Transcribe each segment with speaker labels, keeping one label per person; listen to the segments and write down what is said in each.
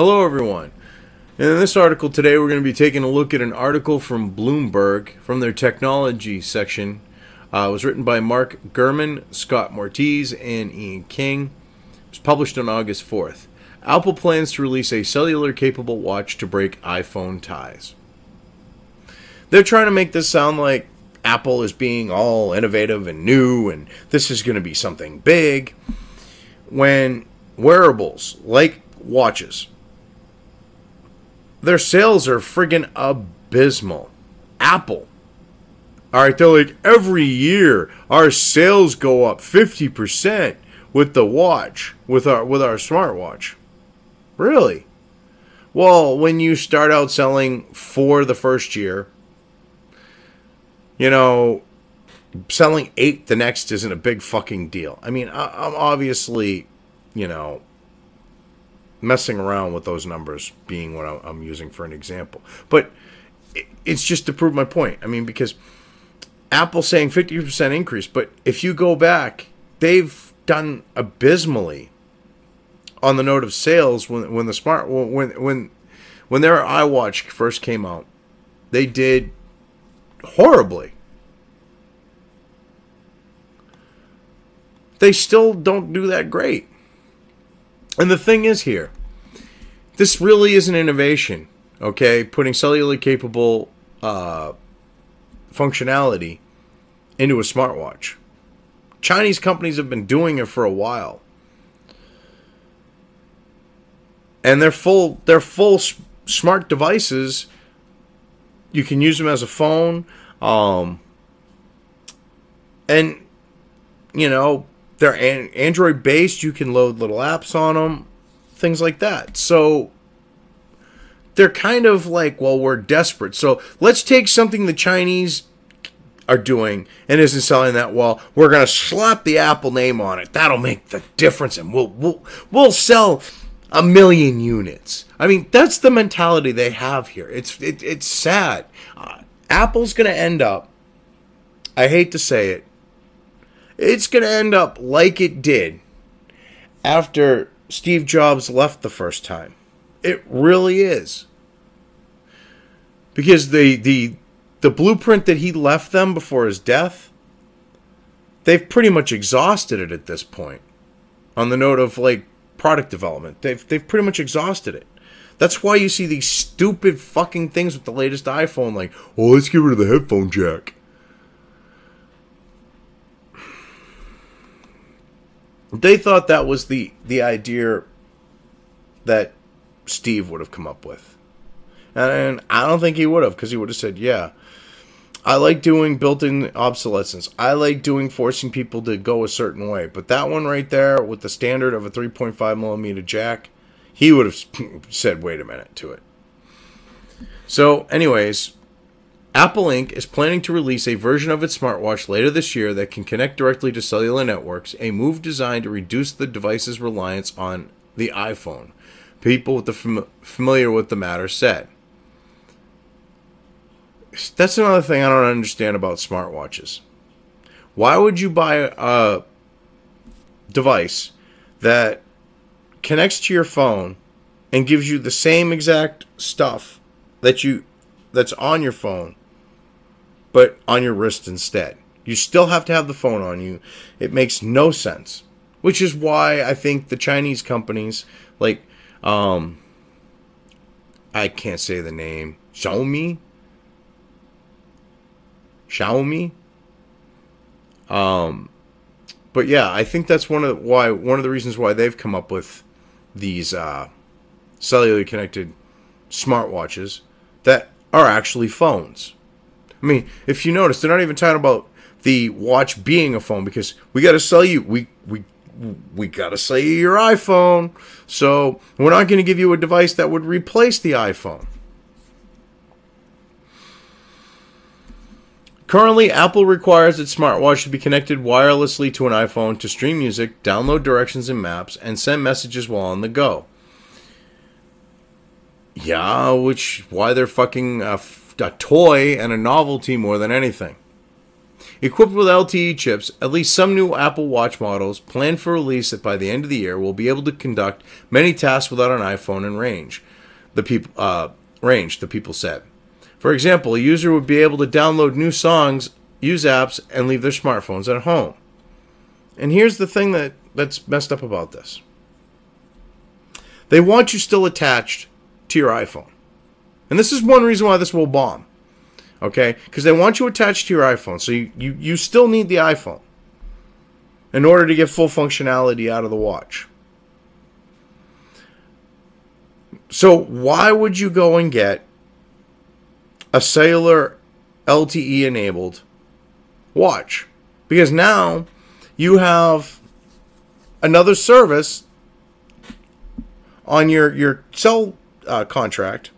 Speaker 1: Hello everyone. In this article today we're going to be taking a look at an article from Bloomberg from their technology section. It was written by Mark Gurman, Scott Mortiz, and Ian King. It was published on August 4th. Apple plans to release a cellular capable watch to break iPhone ties. They're trying to make this sound like Apple is being all innovative and new and this is going to be something big, when wearables like watches, their sales are friggin' abysmal. Apple, alright, they're like, every year our sales go up 50% with the watch, with our smartwatch. Really? Well, when you start out selling for the first year, you know, selling 8 the next isn't a big fucking deal. I mean, I'm obviously, you know, messing around with those numbers being what I'm using for an example. But it's just to prove my point. I mean, because Apple's saying 50% increase, but if you go back, they've done abysmally on the note of sales when their iWatch first came out. They did horribly. They still don't do that great. And the thing is here, this really is an innovation, okay? Putting cellularly capable functionality into a smartwatch. Chinese companies have been doing it for a while. And they're full smart devices. You can use them as a phone. And, you know, they're Android based. You can load little apps on them, things like that. So they're kind of like, well, we're desperate, so let's take something the Chinese are doing and isn't selling that well. We're gonna slap the Apple name on it. That'll make the difference, and we'll sell 1 million units. I mean, that's the mentality they have here. It's sad. Apple's gonna end up, I hate to say it, it's going to end up like it did after Steve Jobs left the first time. It really is. Because the blueprint that he left them before his death, they've pretty much exhausted it at this point. On the note of like product development, they've pretty much exhausted it. That's why you see these stupid fucking things with the latest iPhone, like, oh, let's get rid of the headphone jack. They thought that was the idea that Steve would have come up with. And I don't think he would have, because he would have said, yeah, I like doing built-in obsolescence. I like doing forcing people to go a certain way. But that one right there with the standard of a 3.5mm jack, he would have said, wait a minute to it. So anyways, Apple Inc. is planning to release a version of its smartwatch later this year that can connect directly to cellular networks, a move designed to reduce the device's reliance on the iPhone. People with familiar with the matter said. That's another thing I don't understand about smartwatches. Why would you buy a device that connects to your phone and gives you the same exact stuff that's on your phone, but on your wrist instead? You still have to have the phone on you. It makes no sense. Which is why I think the Chinese companies, like, I can't say the name, Xiaomi? But yeah, I think that's one of the reasons why they've come up with these cellularly connected smartwatches that are actually phones. I mean, if you notice, they're not even talking about the watch being a phone, because we got to sell you, we got to sell you your iPhone, so we're not going to give you a device that would replace the iPhone. Currently, Apple requires its smartwatch to be connected wirelessly to an iPhone to stream music, download directions and maps, and send messages while on the go. Yeah, why they're fucking a toy and a novelty more than anything. Equipped with LTE chips, at least some new Apple Watch models planned for release by the end of the year will be able to conduct many tasks without an iPhone in range. The people said. For example, a user would be able to download new songs, use apps, and leave their smartphones at home. And here's the thing that's messed up about this. They want you still attached to your iPhone. And this is one reason why this will bomb. Okay? Because they want you attached to your iPhone. So you still need the iPhone in order to get full functionality out of the watch. So why would you go and get a cellular LTE enabled watch? Because now you have another service on your cell contract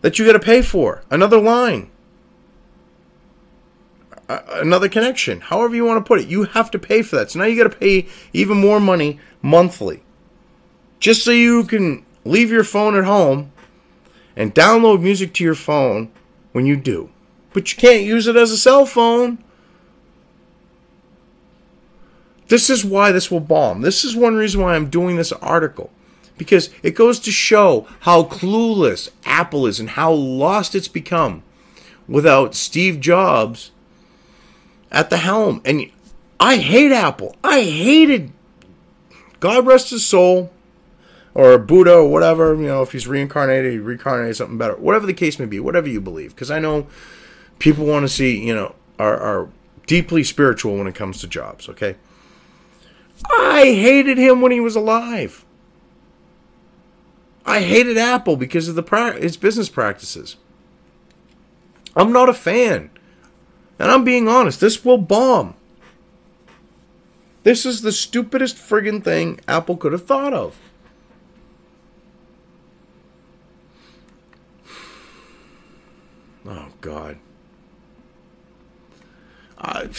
Speaker 1: that you got to pay for. Another line. Another connection. However you want to put it. You have to pay for that. So now you got to pay even more money monthly. Just so you can leave your phone at home and download music to your phone when you do. But you can't use it as a cell phone. This is why this will bomb. This is one reason why I'm doing this article. Because it goes to show how clueless Apple is and how lost it's become without Steve Jobs at the helm. And I hate Apple. I hated, God rest his soul, or Buddha or whatever, if he's reincarnated, he reincarnated something better. Whatever the case may be, whatever you believe. Because I know people want to see, are deeply spiritual when it comes to Jobs, okay? I hated him when he was alive. I hated Apple because of its business practices. I'm not a fan. And I'm being honest, this will bomb. This is the stupidest friggin' thing Apple could have thought of. Oh, God. I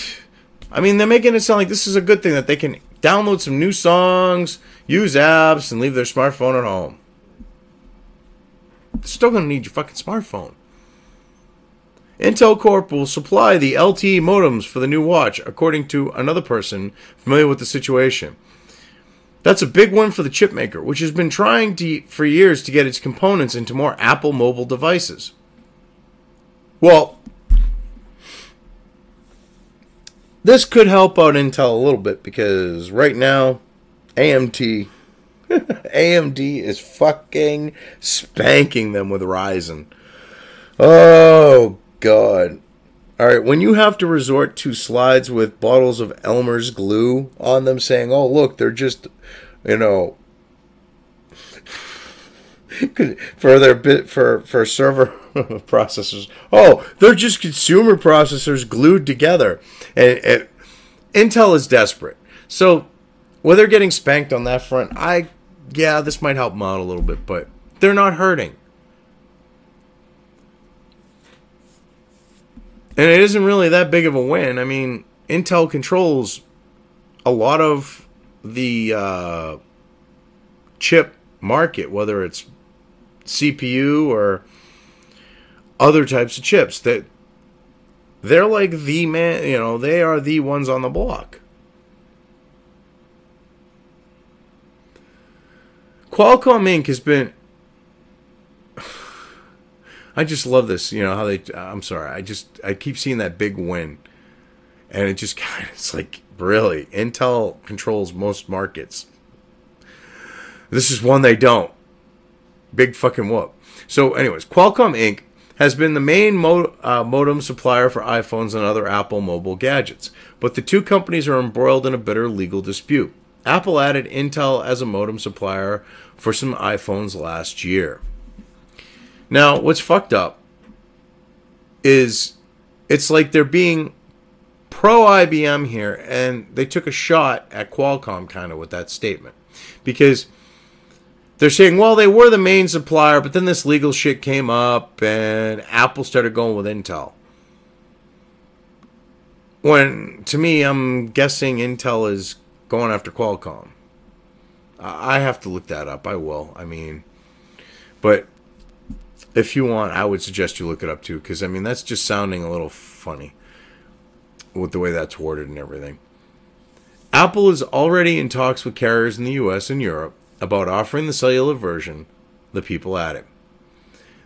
Speaker 1: mean, they're making it sound like this is a good thing, that they can download some new songs, use apps, and leave their smartphone at home. They're still going to need your fucking smartphone. Intel Corp will supply the LTE modems for the new watch, according to another person familiar with the situation. That's a big one for the chip maker, which has been trying for years to get its components into more Apple mobile devices. Well, this could help out Intel a little bit because right now, AMD is fucking spanking them with Ryzen. Oh, God. Alright, when you have to resort to slides with bottles of Elmer's glue on them saying, oh, look, they're just, for server processors. Oh, they're just consumer processors glued together. And Intel is desperate. So, where they're getting spanked on that front, this might help them out a little bit, but they're not hurting. And it isn't really that big of a win. I mean, Intel controls a lot of the chip market, whether it's CPU or other types of chips. That they're like the man, they are the ones on the block. Qualcomm Inc. has been... I just love this, how they... I'm sorry, I keep seeing that big win. And it just kind of... It's like, really? Intel controls most markets. This is one they don't. Big fucking whoop. So, anyways, Qualcomm Inc. has been the main modem supplier for iPhones and other Apple mobile gadgets. But the two companies are embroiled in a bitter legal dispute. Apple added Intel as a modem supplier for some iPhones last year. Now, what's fucked up is it's like they're being pro-IBM here, and they took a shot at Qualcomm kind of with that statement. Because they're saying, well, they were the main supplier, but then this legal shit came up, and Apple started going with Intel. When, to me, I'm guessing Intel is going after Qualcomm. I have to look that up. I will. I mean, but if you want, I would suggest you look it up too, because, I mean, that's just sounding a little funny. with the way that's worded and everything. Apple is already in talks with carriers in the US and Europe about offering the cellular version, the people at it.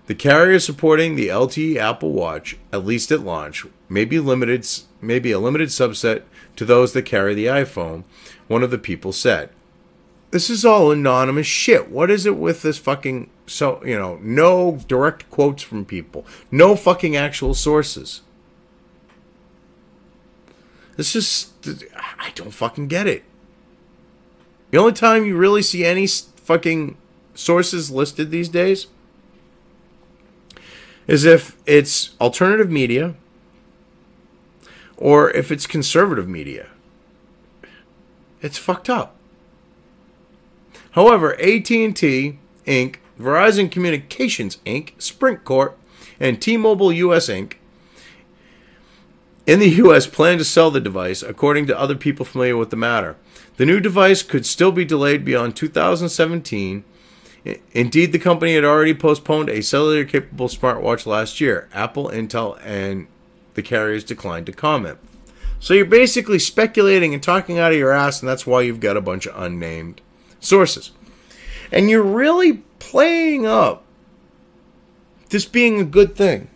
Speaker 1: The carriers supporting the LTE Apple Watch, at least at launch, may be a limited subset to those that carry the iPhone, one of the people said. This is all anonymous shit. What is it with this fucking, no direct quotes from people, no fucking actual sources. This is, I don't fucking get it. The only time you really see any fucking sources listed these days is if it's alternative media or if it's conservative media. It's fucked up. However, AT&T Inc., Verizon Communications Inc., Sprint Corp., and T-Mobile US Inc. in the US plan to sell the device, according to other people familiar with the matter. The new device could still be delayed beyond 2017. Indeed, the company had already postponed a cellular-capable smartwatch last year. Apple, Intel, and the carriers declined to comment. So you're basically speculating and talking out of your ass, and that's why you've got a bunch of unnamed sources. And you're really playing up this being a good thing.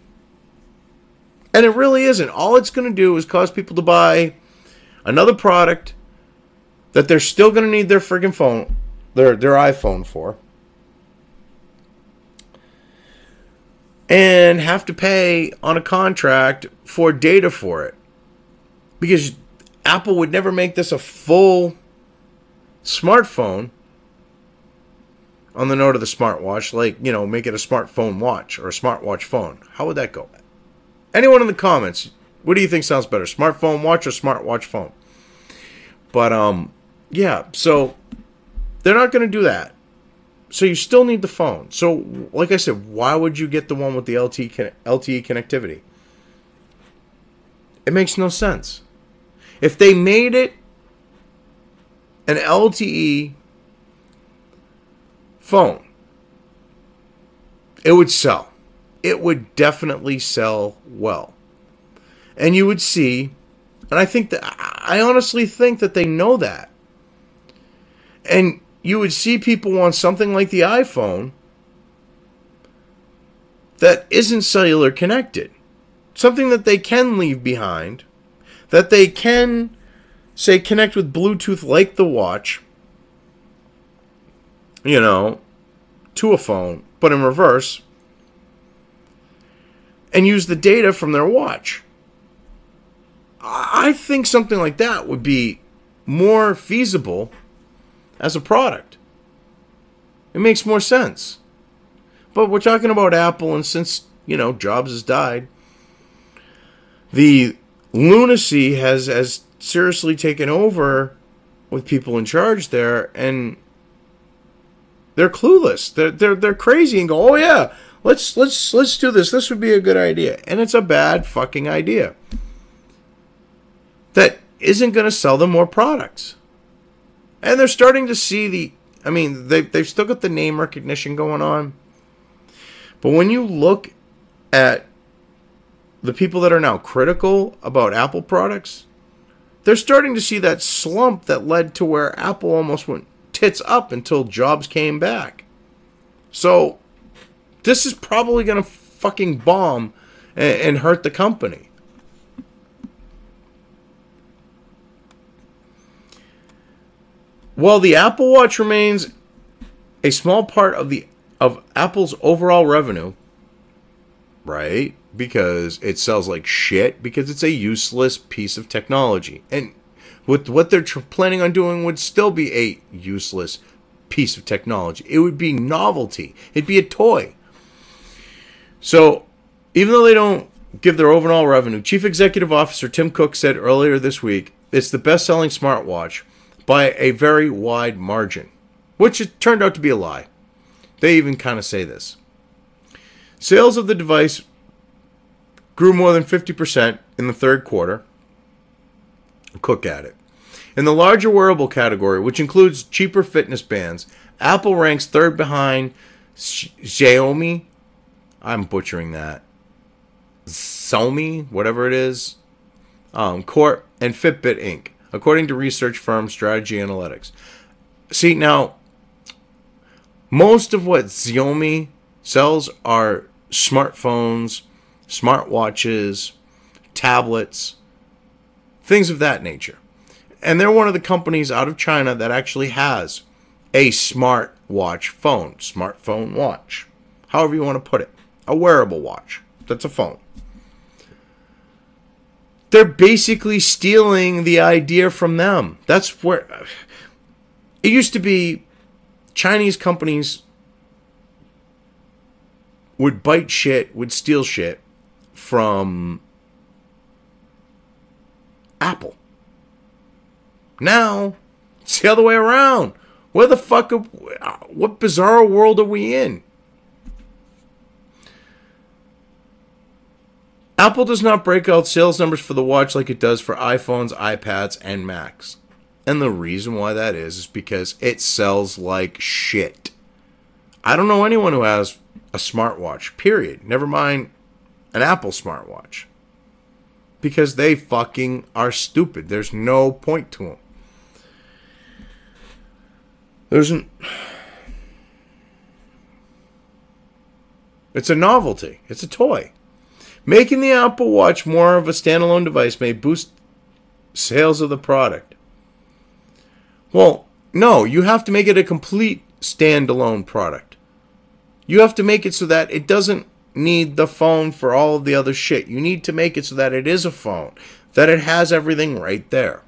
Speaker 1: And it really isn't. All it's going to do is cause people to buy another product that they're still going to need their friggin' phone, their iPhone for, and have to pay on a contract for data for it. Because Apple would never make this a full smartphone on the note of the smartwatch, like, make it a smartphone watch or a smartwatch phone. How would that go? Anyone in the comments, what do you think sounds better, smartphone watch or smartwatch phone? But, yeah, so they're not going to do that. So you still need the phone. So, like I said, why would you get the one with the LTE connectivity? It makes no sense. If they made it an LTE phone, it would sell. It would definitely sell well. And you would see, and I honestly think that they know that. And you would see people want something like the iPhone that isn't cellular connected. Something that they can leave behind. That they can, say, connect with Bluetooth like the watch. To a phone, but in reverse. And use the data from their watch. I think something like that would be more feasible as a product. It makes more sense. But we're talking about Apple, and since, Jobs has died, the lunacy has seriously taken over with people in charge there, and they're clueless. They're crazy and go, oh yeah, let's do this. This would be a good idea. And it's a bad fucking idea. That isn't going to sell them more products. And they're starting to see they've still got the name recognition going on. But when you look at the people that are now critical about Apple products, they're starting to see that slump that led to where Apple almost went tits up until Jobs came back. So this is probably going to fucking bomb and hurt the company. While the Apple Watch remains a small part of Apple's overall revenue, right? Because it sells like shit, because it's a useless piece of technology. And what they're planning on doing would still be a useless piece of technology. It would be novelty. It'd be a toy. So, even though they don't give their overall revenue, Chief Executive Officer Tim Cook said earlier this week, it's the best-selling smartwatch by a very wide margin, which it turned out to be a lie. They even kind of say this. Sales of the device grew more than 50% in the third quarter. Cook at it. In the larger wearable category, which includes cheaper fitness bands, Apple ranks third behind Xiaomi. I'm butchering that. Xiaomi, whatever it is. Corp, and Fitbit Inc., according to research firm Strategy Analytics. See, now, most of what Xiaomi sells are smartphones, smartwatches, tablets, things of that nature. And they're one of the companies out of China that actually has a smartwatch phone, smartphone watch, however you want to put it, a wearable watch. That's a phone. They're basically stealing the idea from them. That's where it used to be. Chinese companies would bite shit, would steal shit from Apple. Now, it's the other way around. Where the fuck, what bizarre world are we in? Apple does not break out sales numbers for the watch like it does for iPhones, iPads, and Macs. And the reason why that is because it sells like shit. I don't know anyone who has a smartwatch, period. Never mind an Apple smartwatch. Because they fucking are stupid. There's no point to them. It's a novelty. It's a toy. Making the Apple Watch more of a standalone device may boost sales of the product. Well, no, you have to make it a complete standalone product. You have to make it so that it doesn't need the phone for all of the other shit. You need to make it so that it is a phone, that it has everything right there.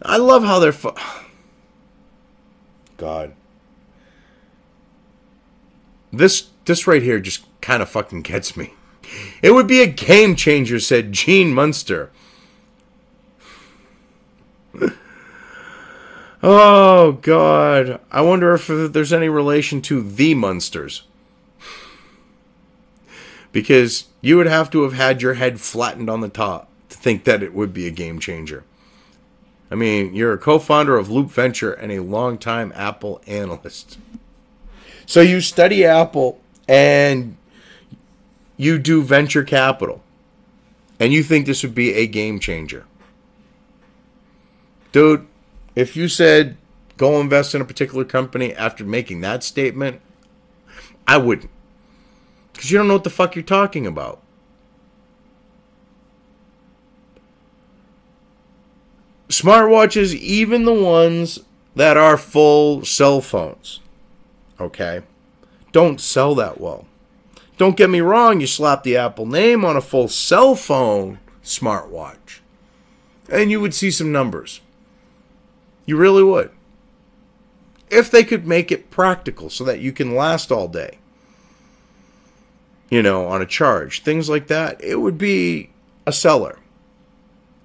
Speaker 1: I love how they're God. This right here just kind of fucking gets me. It would be a game changer, said Gene Munster. Oh, God. I wonder if there's any relation to the Munsters. Because you would have to have had your head flattened on the top to think that it would be a game changer. I mean, you're a co-founder of Loop Venture and a longtime Apple analyst. So you study Apple and you do venture capital. And you think this would be a game changer. Dude, if you said go invest in a particular company after making that statement, I wouldn't. Because you don't know what the fuck you're talking about. Smartwatches, even the ones that are full cell phones, okay, don't sell that well. Don't get me wrong, you slap the Apple name on a full cell phone smartwatch, and you would see some numbers. You really would. If they could make it practical so that you can last all day, you know, on a charge, things like that, it would be a seller.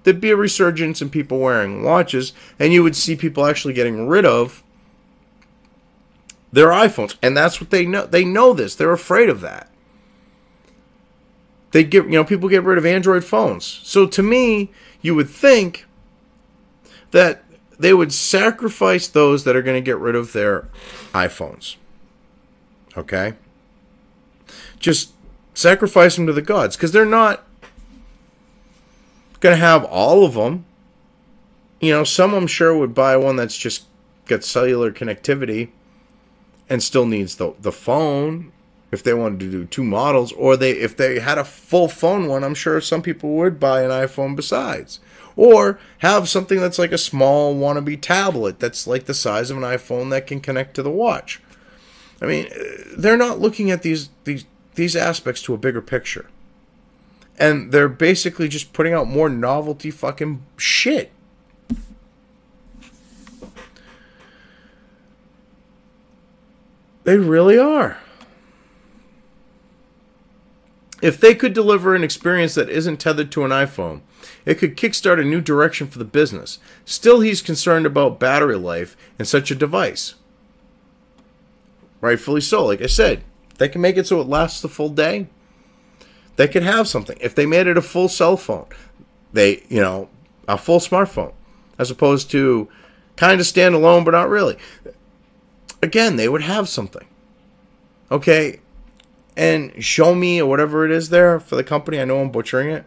Speaker 1: There'd be a resurgence in people wearing watches, and you would see people actually getting rid of their iPhones. And that's what they know. They know this. They're afraid of that. People get rid of Android phones. So to me, you would think that they would sacrifice those that are going to get rid of their iPhones. Okay? Just sacrifice them to the gods, because they're not going to have all of them. You know, some I'm sure would buy one that's just got cellular connectivity and still needs the phone if they wanted to do two models, or if they had a full phone one, I'm sure some people would buy an iPhone besides, or have something that's like a small wannabe tablet that's like the size of an iPhone that can connect to the watch. I mean, they're not looking at these aspects to a bigger picture. And they're basically just putting out more novelty fucking shit. They really are. If they could deliver an experience that isn't tethered to an iPhone, it could kickstart a new direction for the business. Still, he's concerned about battery life in such a device. Rightfully so. Like I said, they can make it so it lasts the full day. They could have something. If they made it a full cell phone, a full smartphone, as opposed to kind of standalone, but not really. Again, they would have something. Okay? and Xiaomi or whatever it is there for the company. I know I'm butchering it.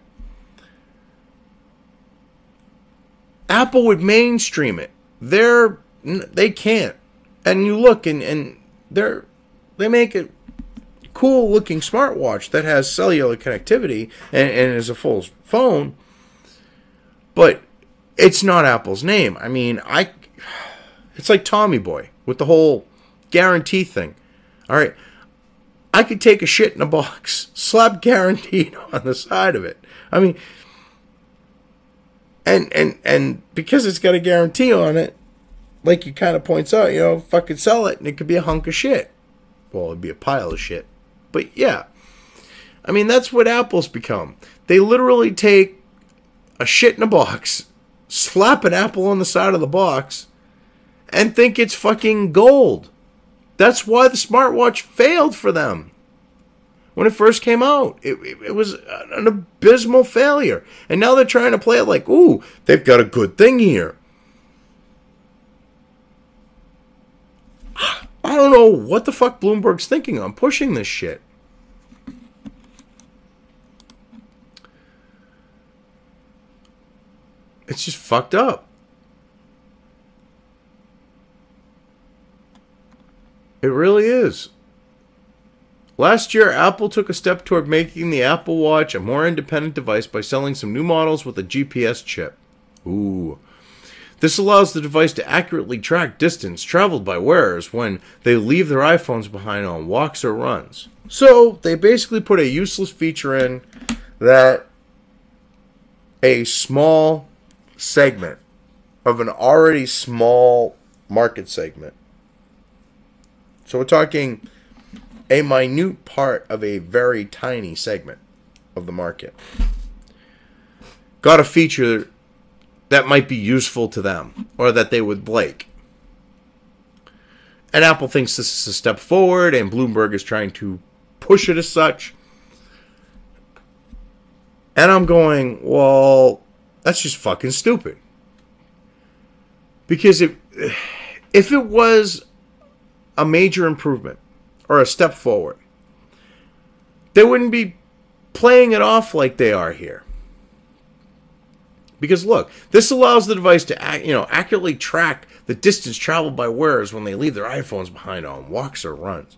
Speaker 1: Apple would mainstream it. They can't. And you look and they make a cool looking smartwatch that has cellular connectivity and is a full phone, but it's not Apple's name. I mean, it's like Tommy Boy with the whole guarantee thing. All right, I could take a shit in a box, slap guaranteed on the side of it. I mean, and because it's got a guarantee on it, like he kind of points out, fucking sell it and it could be a hunk of shit. Well, it'd be a pile of shit. But yeah, I mean, that's what Apple's become. They literally take a shit in a box, slap an apple on the side of the box, and think it's fucking gold. That's why the smartwatch failed for them. When it first came out, it was an abysmal failure. And now they're trying to play it like, ooh, they've got a good thing here. I don't know what the fuck Bloomberg's thinking on pushing this shit. It's just fucked up. It really is. Last year, Apple took a step toward making the Apple Watch a more independent device by selling some new models with a GPS chip. Ooh. This allows the device to accurately track distance traveled by wearers when they leave their iPhones behind on walks or runs. So, they basically put a useless feature in that a small segment of an already small market segment. So we're talking a minute part of a very tiny segment of the market. Got a feature that might be useful to them or that they would like. And Apple thinks this is a step forward and Bloomberg is trying to push it as such. And I'm going, well, that's just fucking stupid. Because if it was a major improvement or a step forward, they wouldn't be playing it off like they are here. Because look, this allows the device to accurately track the distance traveled by wearers when they leave their iPhones behind on walks or runs.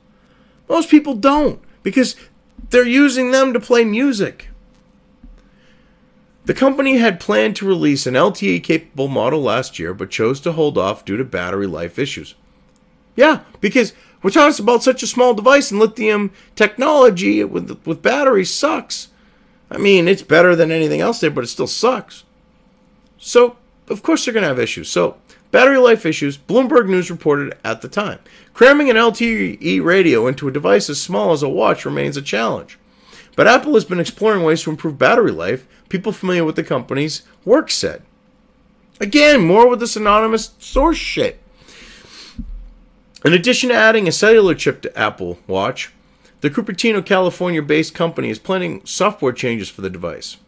Speaker 1: Most people don't, because they're using them to play music. The company had planned to release an LTE-capable model last year, but chose to hold off due to battery life issues. Yeah, because we're talking about such a small device, and lithium technology with batteries sucks. I mean, it's better than anything else there, but it still sucks. So, of course they're going to have issues. So, battery life issues, Bloomberg News reported at the time. Cramming an LTE radio into a device as small as a watch remains a challenge. But Apple has been exploring ways to improve battery life, people familiar with the company's work said. Again, more with this anonymous source shit. In addition to adding a cellular chip to Apple Watch, the Cupertino, California-based company is planning software changes for the device.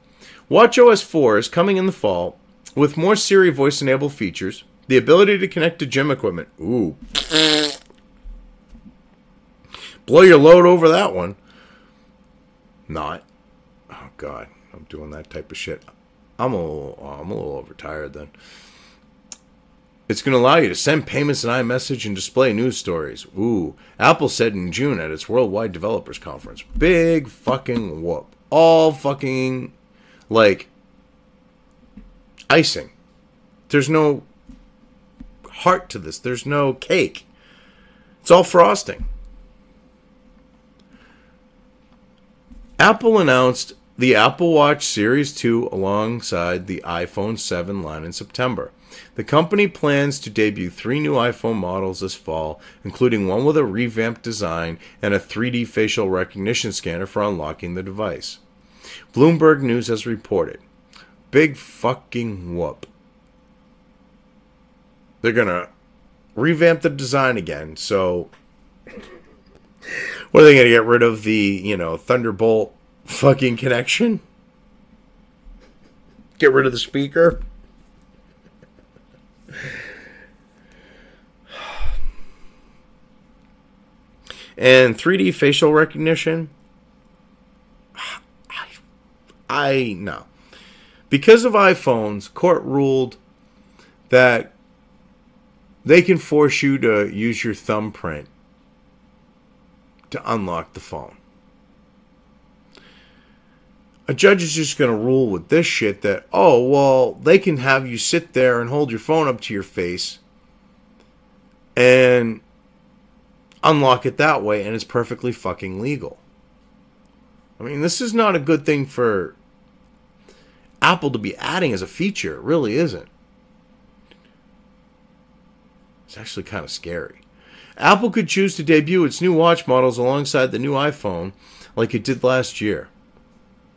Speaker 1: WatchOS 4 is coming in the fall with more Siri voice-enabled features, the ability to connect to gym equipment. Ooh. Blow your load over that one. Not. Oh, God. I'm doing that type of shit. I'm a little overtired then. It's going to allow you to send payments in iMessage and display news stories. Ooh. Apple said in June at its Worldwide Developers Conference. Big fucking whoop. All fucking, like, icing. There's no heart to this. There's no cake. It's all frosting. Apple announced the Apple Watch Series 2 alongside the iPhone 7 line in September. The company plans to debut 3 new iPhone models this fall, including one with a revamped design and a 3D facial recognition scanner for unlocking the device. Bloomberg News has reported. Big fucking whoop. They're going to revamp the design again, so what are they going to get rid of the, Thunderbolt fucking connection? Get rid of the speaker? And 3D facial recognition, No. Because of iPhones, court ruled that they can force you to use your thumbprint to unlock the phone. A judge is just going to rule with this shit that, oh, well, they can have you sit there and hold your phone up to your face and unlock it that way, and it's perfectly fucking legal. I mean, this is not a good thing for Apple to be adding as a feature. It really isn't. It's actually kind of scary. Apple could choose to debut its new watch models alongside the new iPhone like it did last year.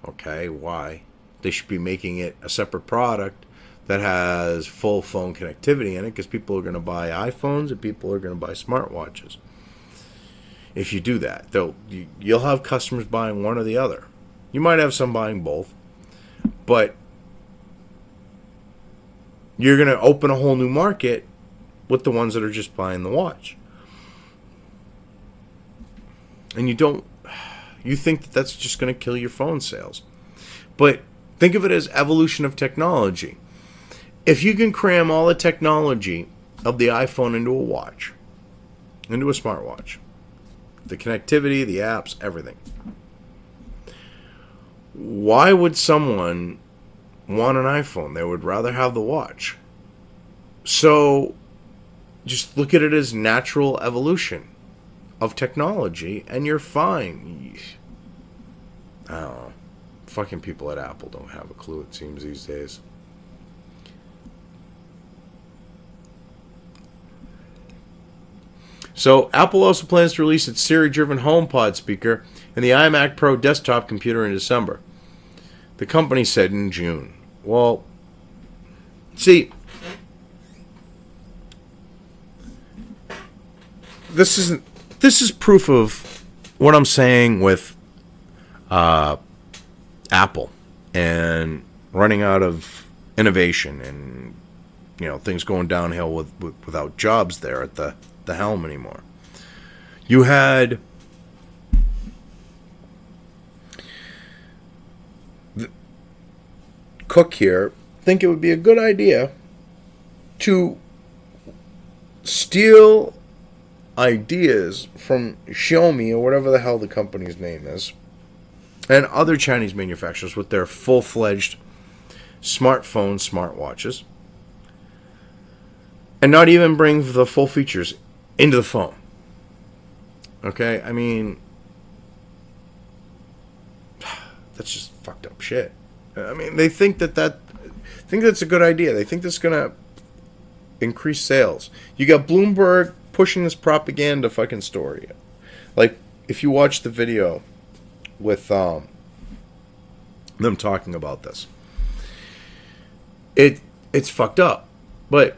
Speaker 1: Okay, why? They should be making it a separate product that has full phone connectivity in it, because people are going to buy iPhones and people are going to buy smartwatches. If you do that, you'll have customers buying one or the other. You might have some buying both, but you're going to open a whole new market with the ones that are just buying the watch. And you think that that's just going to kill your phone sales. But think of it as evolution of technology. If you can cram all the technology of the iPhone into a watch, into a smartwatch, the connectivity, the apps, everything, why would someone want an iPhone? They would rather have the watch. So just look at it as natural evolution of technology, and you're fine. I don't know. Fucking people at Apple don't have a clue, it seems, these days. So, Apple also plans to release its Siri-driven HomePod speaker and the iMac Pro desktop computer in December. The company said in June. Well, see, this is proof of what I'm saying with Apple and running out of innovation, and things going downhill without Jobs there at the helm anymore. You had Cook here think it would be a good idea to steal ideas from Xiaomi or whatever the hell the company's name is, and other Chinese manufacturers with their full-fledged smartphone smartwatches, and not even bring the full features into the phone. Okay? I mean, that's just fucked up shit. I mean, they think that's a good idea. They think that's going to increase sales. You got Bloomberg pushing this propaganda fucking story. Like, if you watch the video with them talking about this, it's fucked up. But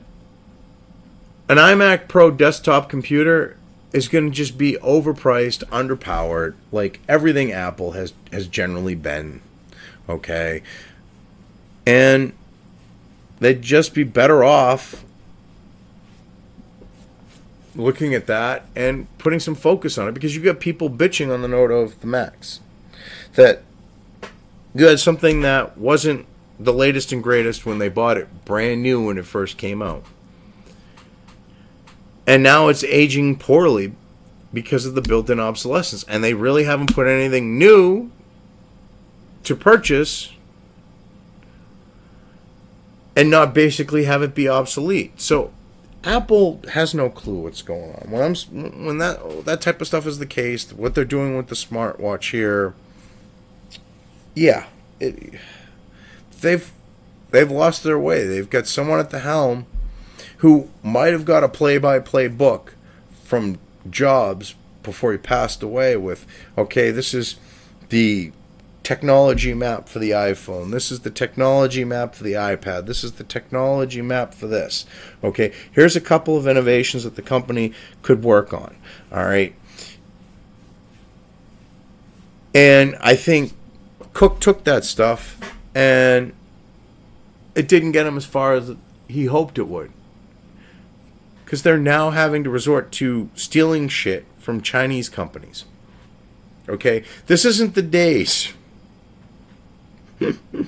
Speaker 1: an iMac Pro desktop computer is going to just be overpriced, underpowered, like everything Apple has generally been. Okay? And they'd just be better off looking at that and putting some focus on it, because you got people bitching on the note of the Macs that you had something that wasn't the latest and greatest when they bought it brand new when it first came out, and now it's aging poorly because of the built-in obsolescence, and they really haven't put anything new to purchase and not basically have it be obsolete. So Apple has no clue what's going on. When that type of stuff is the case, what they're doing with the smartwatch here, yeah, they've lost their way. They've got someone at the helm who might have got a play-by-play book from Jobs before he passed away with, okay, this is the technology map for the iPhone. This is the technology map for the iPad. This is the technology map for this. Okay, here's a couple of innovations that the company could work on. All right. And I think Cook took that stuff and it didn't get him as far as he hoped it would. Because they're now having to resort to stealing shit from Chinese companies. Okay? This isn't the days And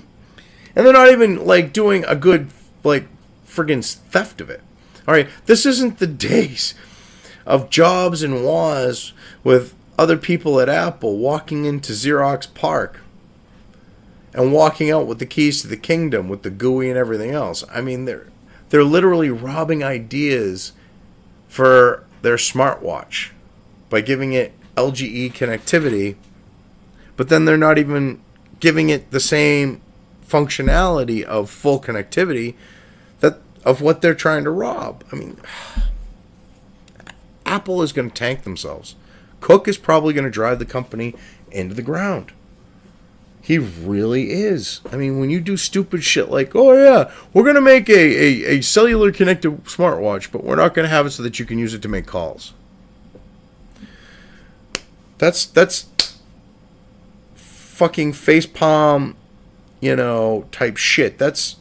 Speaker 1: they're not even, like, doing a good, like, friggin' theft of it. All right, this isn't the days of Jobs and Woz with other people at Apple walking into Xerox Park and walking out with the keys to the kingdom with the GUI and everything else. I mean, they're literally robbing ideas for their smartwatch by giving it LGE connectivity, but then they're not even giving it the same functionality of full connectivity of what they're trying to rob. I mean, Apple is going to tank themselves. Cook is probably going to drive the company into the ground. He really is. I mean, when you do stupid shit like, oh yeah, we're going to make a cellular connected smartwatch, but we're not going to have it so that you can use it to make calls. That's fucking facepalm, type shit. That's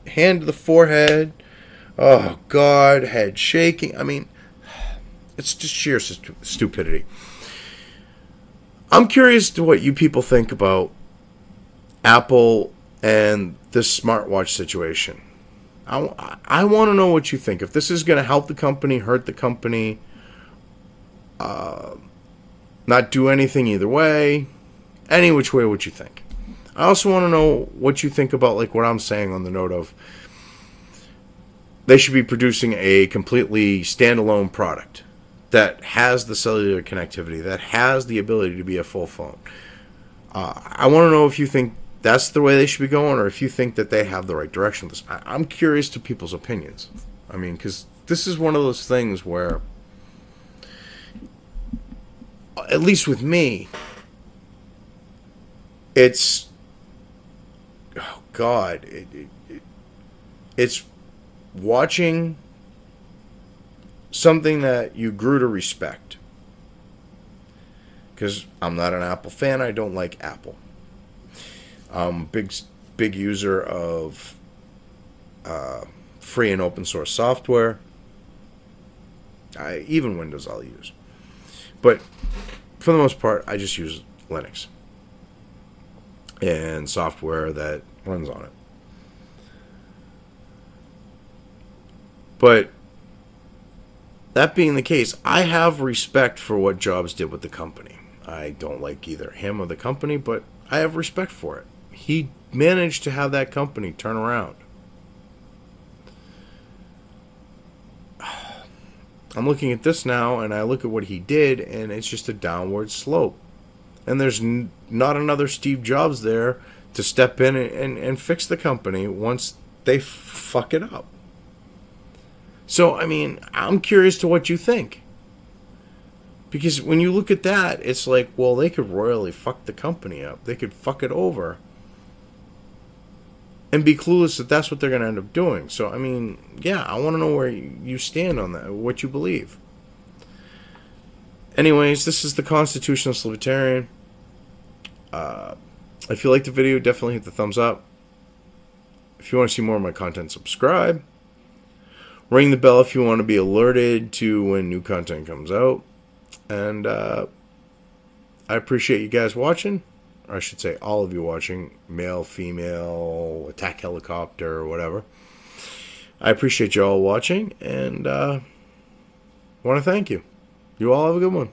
Speaker 1: hand to the forehead. Oh, God, head shaking. I mean, it's just sheer stupidity. I'm curious to what you people think about Apple and this smartwatch situation. I want to know what you think. If this is going to help the company, hurt the company, not do anything either way, any which way, what you think. I also want to know what you think about, like, what I'm saying on the note of they should be producing a completely standalone product that has the cellular connectivity, that has the ability to be a full phone. I want to know if you think that's the way they should be going, or if you think that they have the right direction with this. I'm curious to people's opinions. I mean, because this is one of those things where, at least with me, it's, oh God, it's watching something that you grew to respect. Because I'm not an Apple fan. I don't like Apple. I'm a big user of free and open source software. Even Windows I'll use. But for the most part, I just use Linux and software that runs on it. But that being the case, I have respect for what Jobs did with the company. I don't like either him or the company, but I have respect for it. He managed to have that company turn around. I'm looking at this now, and I look at what he did, and it's just a downward slope. And there's not another Steve Jobs there to step in and fix the company once they fuck it up. So, I mean, I'm curious to what you think. Because when you look at that, it's like, well, they could royally fuck the company up. They could fuck it over. And be clueless that that's what they're going to end up doing. So, I mean, yeah, I want to know where you stand on that, what you believe. Anyways, this is the Constitutionalist Libertarian. If you liked the video, definitely hit the thumbs up. If you want to see more of my content, subscribe. Ring the bell if you want to be alerted to when new content comes out. And I appreciate you guys watching. Or I should say all of you watching. Male, female, attack helicopter, or whatever. I appreciate you all watching. And want to thank you. You all have a good one.